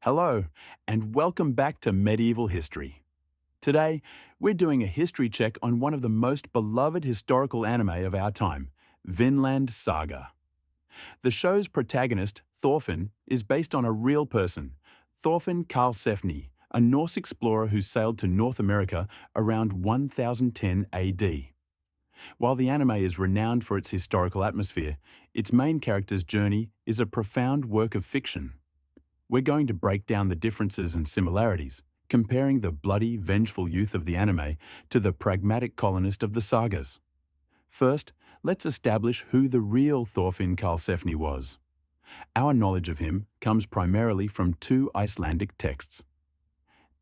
Hello, and welcome back to Medieval History. Today, we're doing a history check on one of the most beloved historical anime of our time, Vinland Saga. The show's protagonist, Thorfinn, is based on a real person, Thorfinn Karlsefni, a Norse explorer who sailed to North America around 1010 AD. While the anime is renowned for its historical atmosphere, its main character's journey is a profound work of fiction. We're going to break down the differences and similarities, comparing the bloody, vengeful youth of the anime to the pragmatic colonist of the sagas. First, let's establish who the real Thorfinn Karlsefni was. Our knowledge of him comes primarily from two Icelandic texts: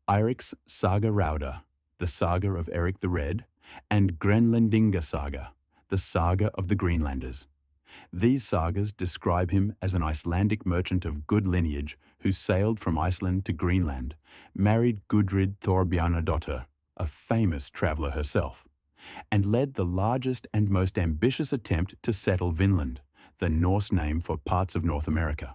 Eirik's Saga Rauda, the Saga of Eric the Red, and Grenlandinga Saga, the Saga of the Greenlanders. These sagas describe him as an Icelandic merchant of good lineage who sailed from Iceland to Greenland, married Gudrid Thorbjarnardóttir, a famous traveller herself, and led the largest and most ambitious attempt to settle Vinland, the Norse name for parts of North America.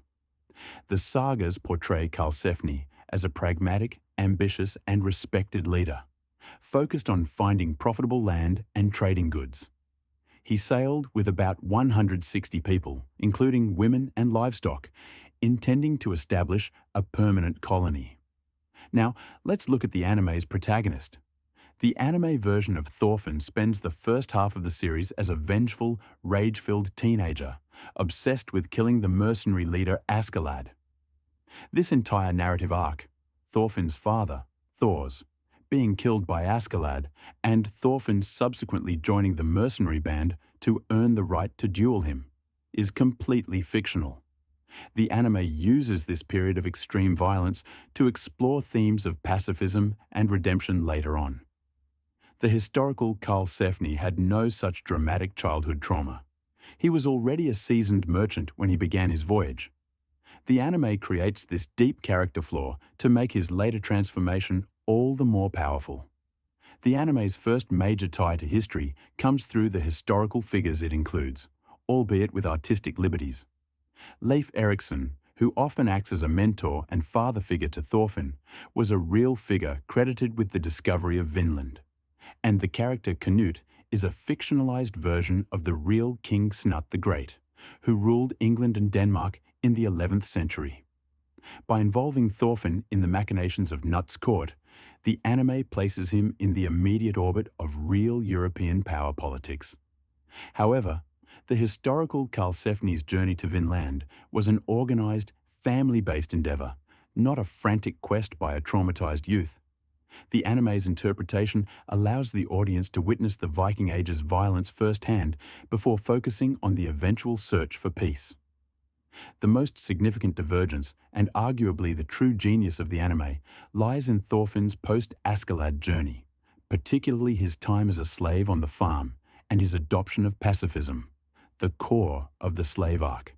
The sagas portray Karlsefni as a pragmatic, ambitious, and respected leader, focused on finding profitable land and trading goods. He sailed with about 160 people, including women and livestock, intending to establish a permanent colony. Now, let's look at the anime's protagonist. The anime version of Thorfinn spends the first half of the series as a vengeful, rage-filled teenager, obsessed with killing the mercenary leader Askeladd. This entire narrative arc, Thorfinn's father, Thor's, being killed by Askeladd, and Thorfinn subsequently joining the mercenary band to earn the right to duel him, is completely fictional. The anime uses this period of extreme violence to explore themes of pacifism and redemption later on. The historical Karlsefni had no such dramatic childhood trauma. He was already a seasoned merchant when he began his voyage. The anime creates this deep character flaw to make his later transformation all the more powerful. The anime's first major tie to history comes through the historical figures it includes, albeit with artistic liberties. Leif Erikson, who often acts as a mentor and father figure to Thorfinn, was a real figure credited with the discovery of Vinland. And the character Canute is a fictionalized version of the real King Snut the Great, who ruled England and Denmark in the 11th century. By involving Thorfinn in the machinations of Knut's court, the anime places him in the immediate orbit of real European power politics. However, the historical Karlsefni's journey to Vinland was an organized, family-based endeavor, not a frantic quest by a traumatized youth. The anime's interpretation allows the audience to witness the Viking Age's violence firsthand before focusing on the eventual search for peace. The most significant divergence, and arguably the true genius of the anime, lies in Thorfinn's post-Askeladd journey, particularly his time as a slave on the farm and his adoption of pacifism, the core of the slave arc.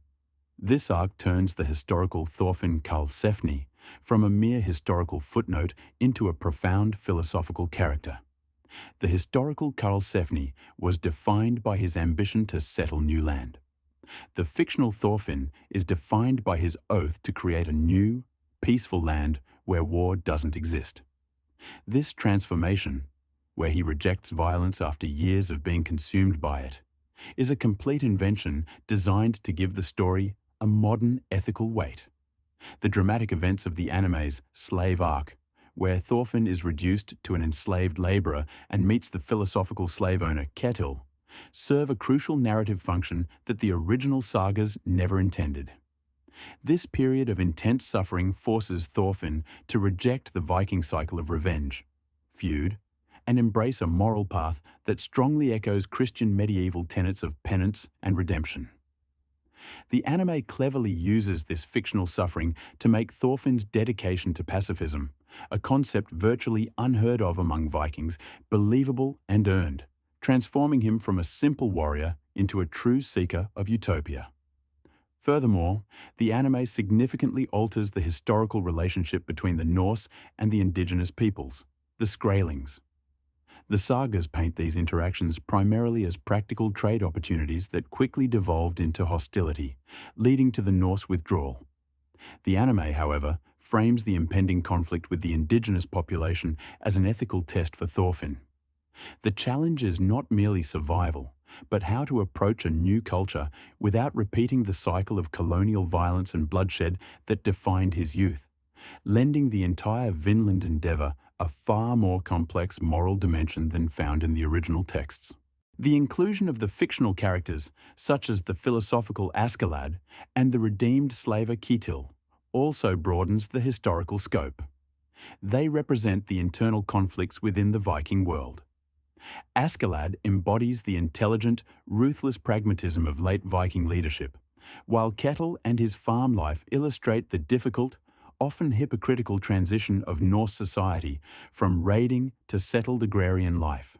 This arc turns the historical Thorfinn Karlsefni from a mere historical footnote into a profound philosophical character. The historical Karlsefni was defined by his ambition to settle new land. The fictional Thorfinn is defined by his oath to create a new, peaceful land where war doesn't exist. This transformation, where he rejects violence after years of being consumed by it, is a complete invention designed to give the story a modern ethical weight. The dramatic events of the anime's slave arc, where Thorfinn is reduced to an enslaved laborer and meets the philosophical slave owner Ketil, serve a crucial narrative function that the original sagas never intended. This period of intense suffering forces Thorfinn to reject the Viking cycle of revenge, feud, and embrace a moral path that strongly echoes Christian medieval tenets of penance and redemption. The anime cleverly uses this fictional suffering to make Thorfinn's dedication to pacifism, a concept virtually unheard of among Vikings, believable and earned, transforming him from a simple warrior into a true seeker of utopia. Furthermore, the anime significantly alters the historical relationship between the Norse and the indigenous peoples, the Skraelings. The sagas paint these interactions primarily as practical trade opportunities that quickly devolved into hostility, leading to the Norse withdrawal. The anime, however, frames the impending conflict with the indigenous population as an ethical test for Thorfinn. The challenge is not merely survival, but how to approach a new culture without repeating the cycle of colonial violence and bloodshed that defined his youth, lending the entire Vinland endeavour a far more complex moral dimension than found in the original texts. The inclusion of the fictional characters, such as the philosophical Askeladd and the redeemed slaver Ketil, also broadens the historical scope. They represent the internal conflicts within the Viking world. Askeladd embodies the intelligent, ruthless pragmatism of late Viking leadership, while Ketil and his farm life illustrate the difficult, often hypocritical transition of Norse society from raiding to settled agrarian life.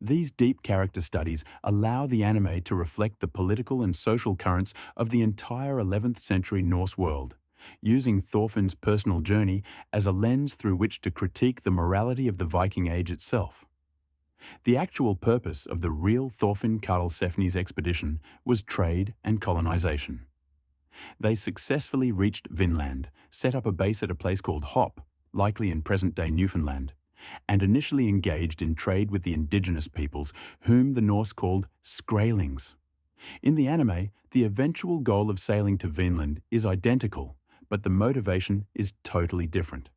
These deep character studies allow the anime to reflect the political and social currents of the entire 11th century Norse world, using Thorfinn's personal journey as a lens through which to critique the morality of the Viking Age itself. The actual purpose of the real Thorfinn Karlsefni's expedition was trade and colonization. They successfully reached Vinland, set up a base at a place called Hop, likely in present-day Newfoundland, and initially engaged in trade with the indigenous peoples, whom the Norse called Skraelings. In the anime, the eventual goal of sailing to Vinland is identical, but the motivation is totally different.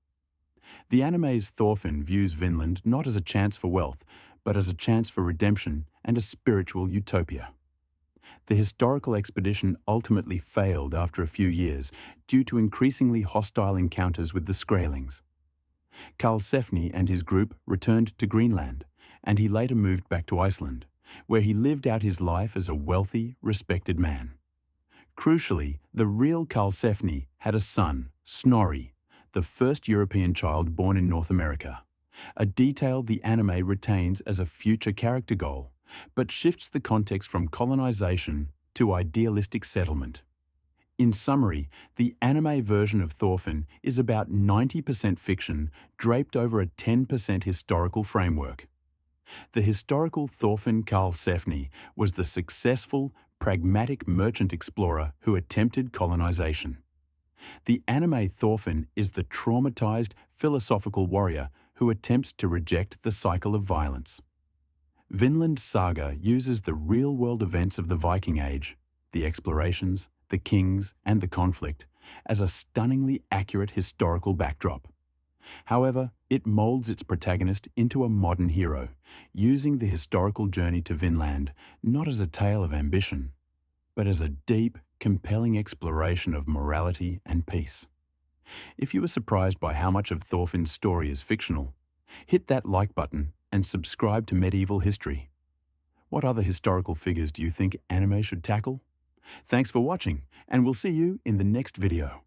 The anime's Thorfinn views Vinland not as a chance for wealth, but as a chance for redemption and a spiritual utopia. The historical expedition ultimately failed after a few years due to increasingly hostile encounters with the Skraelings. Karlsefni and his group returned to Greenland, and he later moved back to Iceland, where he lived out his life as a wealthy, respected man. Crucially, the real Karlsefni had a son, Snorri, the first European child born in North America, a detail the anime retains as a future character goal, but shifts the context from colonization to idealistic settlement. In summary, the anime version of Thorfinn is about 90% fiction draped over a 10% historical framework. The historical Thorfinn Karlsefni was the successful, pragmatic merchant explorer who attempted colonization. The anime Thorfinn is the traumatized, philosophical warrior who attempts to reject the cycle of violence. Vinland Saga uses the real-world events of the Viking Age, the explorations, the kings, and the conflict, as a stunningly accurate historical backdrop. However, it molds its protagonist into a modern hero, using the historical journey to Vinland not as a tale of ambition, but as a deep, compelling exploration of morality and peace. If you were surprised by how much of Thorfinn's story is fictional, hit that like button and subscribe to Medieval History. What other historical figures do you think anime should tackle? Thanks for watching, and we'll see you in the next video.